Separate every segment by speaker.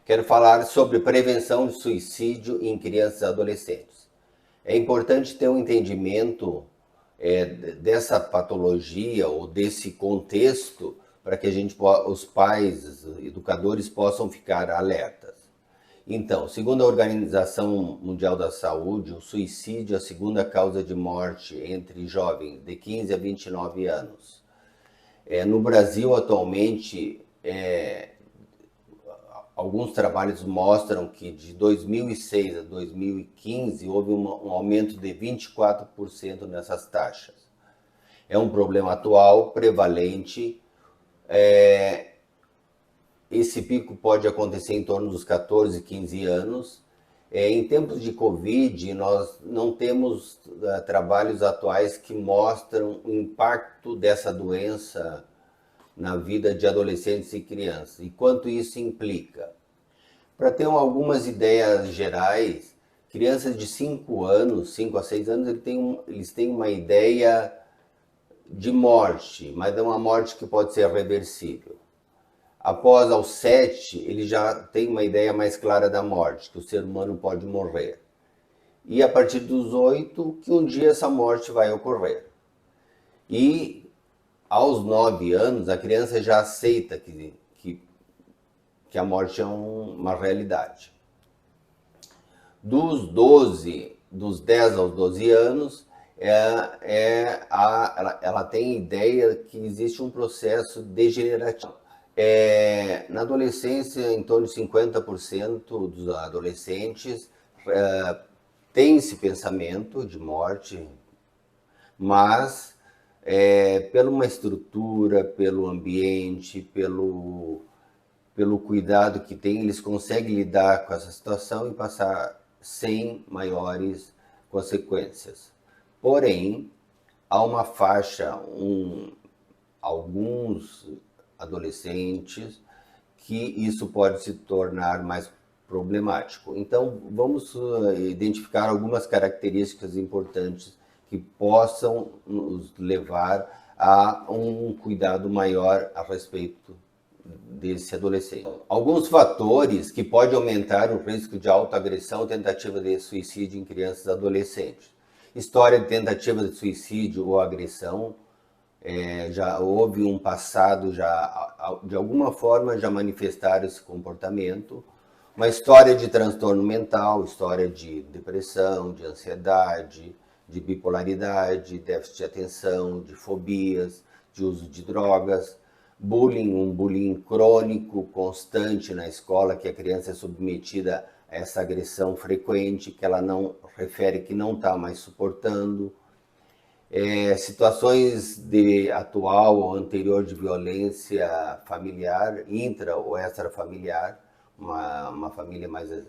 Speaker 1: Quero falar sobre prevenção de suicídio em crianças e adolescentes. É importante ter um entendimento dessa patologia ou desse contexto para que os pais, os educadores possam ficar alertas. Então, segundo a Organização Mundial da Saúde, o suicídio é a segunda causa de morte entre jovens de 15 a 29 anos. No Brasil, atualmente, alguns trabalhos mostram que de 2006 a 2015 houve um aumento de 24% nessas taxas. É um problema atual, prevalente. Esse pico pode acontecer em torno dos 14, 15 anos. Em tempos de Covid, nós não temos trabalhos atuais que mostram o impacto dessa doença na vida de adolescentes e crianças. E quanto isso implica? Para ter algumas ideias gerais, crianças de 5 anos, 5 a 6 anos, eles têm uma ideia de morte, mas é uma morte que pode ser reversível. Após aos 7, ele já tem uma ideia mais clara da morte, que o ser humano pode morrer. E a partir dos 8, que um dia essa morte vai ocorrer. E aos 9 anos, a criança já aceita que a morte é uma realidade. Dos 10 aos 12 anos, ela tem ideia que existe um processo degenerativo. Na adolescência, em torno de 50% dos adolescentes têm esse pensamento de morte, mas pela uma estrutura, pelo ambiente, pelo cuidado que tem, eles conseguem lidar com essa situação e passar sem maiores consequências. Porém, há uma faixa, alguns adolescentes, que isso pode se tornar mais problemático. Então, vamos identificar algumas características importantes que possam nos levar a um cuidado maior a respeito desse adolescente. Alguns fatores que podem aumentar o risco de autoagressão e tentativa de suicídio em crianças e adolescentes. História de tentativa de suicídio ou agressão, já houve um passado, já de alguma forma já manifestaram esse comportamento. Uma história de transtorno mental, história de depressão, de ansiedade, de bipolaridade, déficit de atenção, de fobias, de uso de drogas. Bullying, um bullying crônico, constante na escola, que a criança é submetida a essa agressão frequente, que ela não refere que não está mais suportando. Situações de atual ou anterior de violência familiar, intra ou extrafamiliar, uma família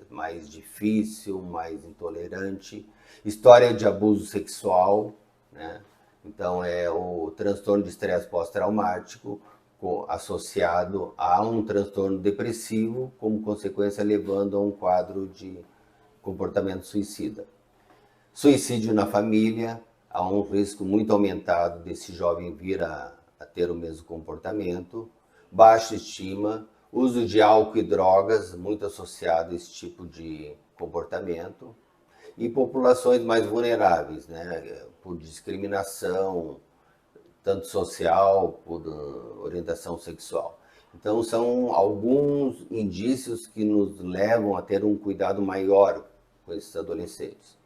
Speaker 1: mais difícil, mais intolerante. História de abuso sexual, né? Então é o transtorno de estresse pós-traumático, associado a um transtorno depressivo, como consequência levando a um quadro de comportamento suicida. Suicídio na família, há um risco muito aumentado desse jovem vir a ter o mesmo comportamento. Baixa estima, uso de álcool e drogas, muito associado a esse tipo de comportamento. E populações mais vulneráveis, né, por discriminação, tanto social, por orientação sexual. Então, são alguns indícios que nos levam a ter um cuidado maior com esses adolescentes.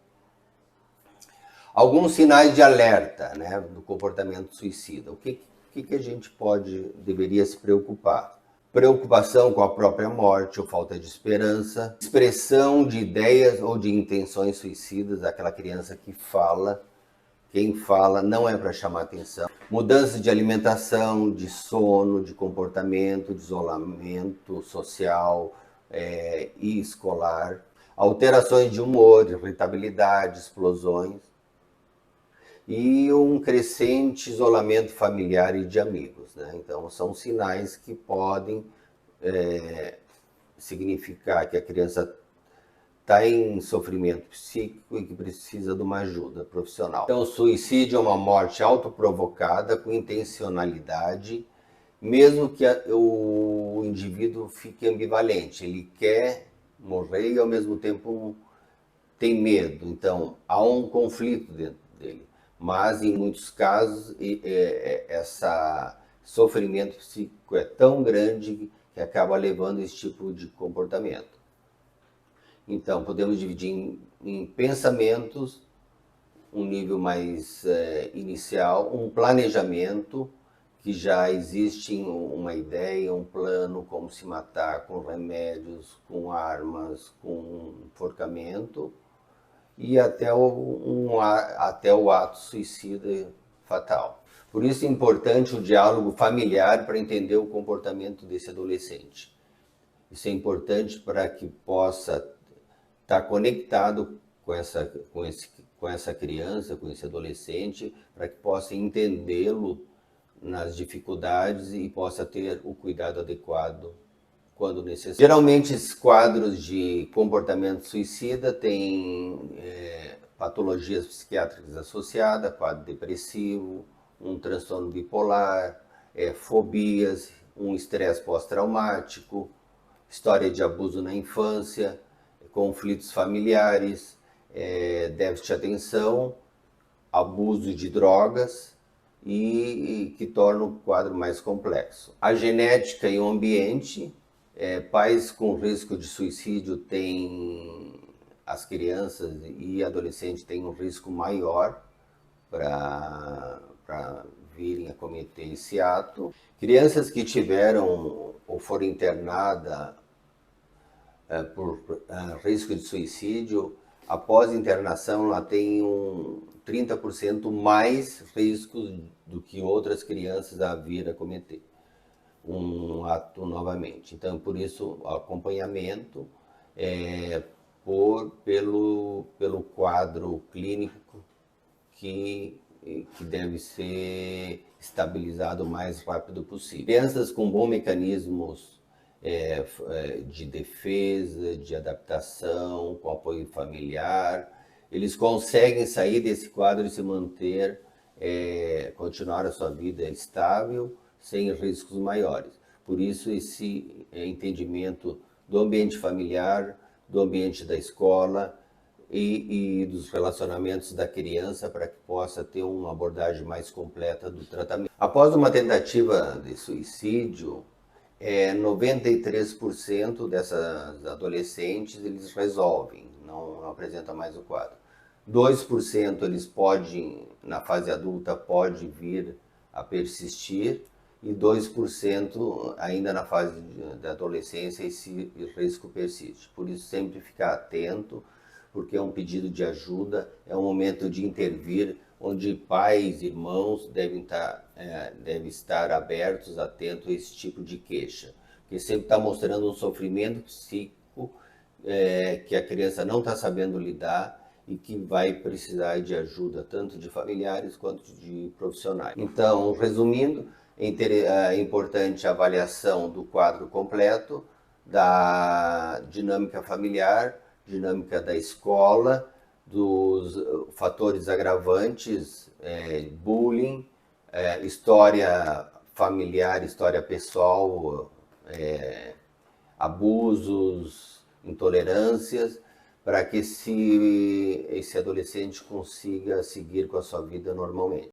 Speaker 1: Alguns sinais de alerta, né, do comportamento suicida. O que a gente deveria se preocupar? Preocupação com a própria morte ou falta de esperança, expressão de ideias ou de intenções suicidas, aquela criança que fala. Quem fala não é para chamar atenção. Mudança de alimentação, de sono, de comportamento, de isolamento social e escolar. Alterações de humor, irritabilidade, explosões. E um crescente isolamento familiar e de amigos, né? Então, são sinais que podem significar que a criança está em sofrimento psíquico e que precisa de uma ajuda profissional. Então, o suicídio é uma morte autoprovocada com intencionalidade mesmo que o indivíduo fique ambivalente, ele quer morrer e ao mesmo tempo tem medo, então há um conflito dentro dele. Mas em muitos casos esse sofrimento psíquico é tão grande que acaba levando esse tipo de comportamento. Então podemos dividir em pensamentos, um nível mais inicial, um planejamento, que já existe uma ideia, um plano como se matar com remédios, com armas, com enforcamento, e até o ato suicida fatal. Por isso é importante o diálogo familiar para entender o comportamento desse adolescente. Isso é importante para que possa estar conectado com essa criança, com esse adolescente, para que possa entendê-lo nas dificuldades e possa ter o cuidado adequado quando necessário. Geralmente, esses quadros de comportamento suicida têm patologias psiquiátricas associadas, quadro depressivo, um transtorno bipolar, fobias, um estresse pós-traumático, história de abuso na infância, conflitos familiares, déficit de atenção, abuso de drogas, e que torna o quadro mais complexo. A genética e o ambiente, pais com risco de suicídio têm, as crianças e adolescentes têm um risco maior para virem a cometer esse ato. Crianças que tiveram ou foram internadas por risco de suicídio, após internação, ela tem 30% mais riscos do que outras crianças a vir a cometer um ato novamente. Então, por isso, o acompanhamento pelo quadro clínico que deve ser estabilizado o mais rápido possível. Crianças com bons mecanismos de defesa, de adaptação, com apoio familiar, eles conseguem sair desse quadro e se manter, continuar a sua vida estável, sem riscos maiores. Por isso, esse entendimento do ambiente familiar, do ambiente da escola e dos relacionamentos da criança, para que possa ter uma abordagem mais completa do tratamento. Após uma tentativa de suicídio, 93% dessas adolescentes eles resolvem, não apresentam mais o quadro. 2% eles podem, na fase adulta, pode vir a persistir, e 2% ainda na fase da adolescência esse risco persiste. Por isso sempre ficar atento, porque é um pedido de ajuda, é um momento de intervir, onde pais e irmãos devem estar abertos, atentos a esse tipo de queixa, porque sempre está mostrando um sofrimento psíquico que a criança não está sabendo lidar e que vai precisar de ajuda, tanto de familiares quanto de profissionais. Então, resumindo, é importante a avaliação do quadro completo, da dinâmica familiar, dinâmica da escola, dos fatores agravantes, bullying, história familiar, história pessoal, abusos, intolerâncias, para que esse adolescente consiga seguir com a sua vida normalmente.